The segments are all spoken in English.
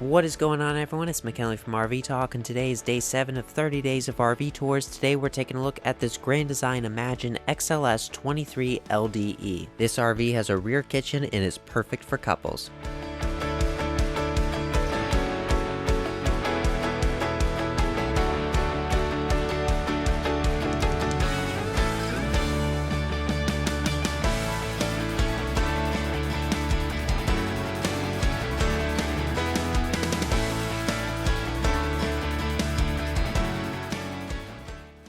What is going on, everyone? It's McKinley from RV Talk, and today is day 7 of 30 days of RV tours. Today we're taking a look at this Grand Design Imagine XLS 23LDE. This RV has a rear kitchen and is perfect for couples.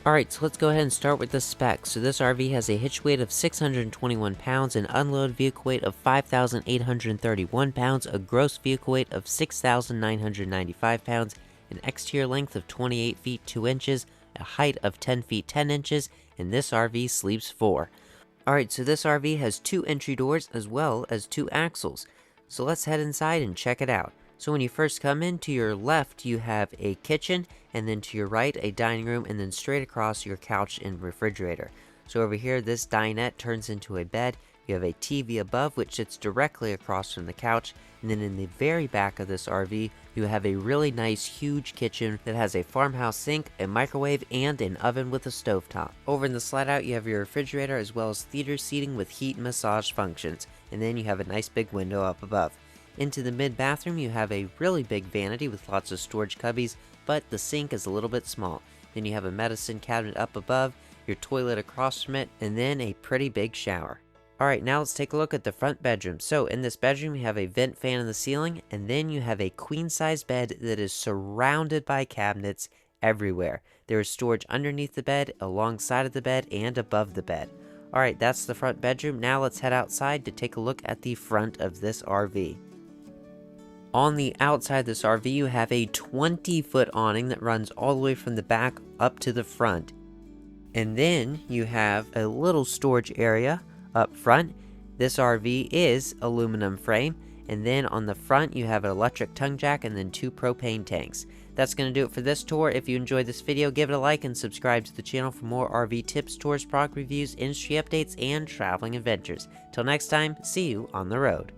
Alright, so let's go ahead and start with the specs. So this RV has a hitch weight of 621 pounds, an unloaded vehicle weight of 5,831 pounds, a gross vehicle weight of 6,995 pounds, an exterior length of 28 feet 2 inches, a height of 10 feet 10 inches, and this RV sleeps 4. Alright, so this RV has 2 entry doors as well as 2 axles. So let's head inside and check it out. So when you first come in, to your left you have a kitchen, and then to your right a dining room, and then straight across your couch and refrigerator. So over here this dinette turns into a bed. You have a TV above which sits directly across from the couch, and then in the very back of this RV you have a really nice huge kitchen that has a farmhouse sink, a microwave, and an oven with a stovetop. Over in the slide out you have your refrigerator as well as theater seating with heat and massage functions, and then you have a nice big window up above. Into the mid bathroom you have a really big vanity with lots of storage cubbies, but the sink is a little bit small. Then you have a medicine cabinet up above, your toilet across from it, and then a pretty big shower. Alright, now let's take a look at the front bedroom. So in this bedroom you have a vent fan in the ceiling, and then you have a queen size bed that is surrounded by cabinets everywhere. There is storage underneath the bed, alongside of the bed, and above the bed. Alright, that's the front bedroom. Now let's head outside to take a look at the front of this RV. On the outside of this RV, you have a 20-foot awning that runs all the way from the back up to the front. And then you have a little storage area up front. This RV is aluminum frame. And then on the front, you have an electric tongue jack and then 2 propane tanks. That's going to do it for this tour. If you enjoyed this video, give it a like and subscribe to the channel for more RV tips, tours, product reviews, industry updates, and traveling adventures. Till next time, see you on the road.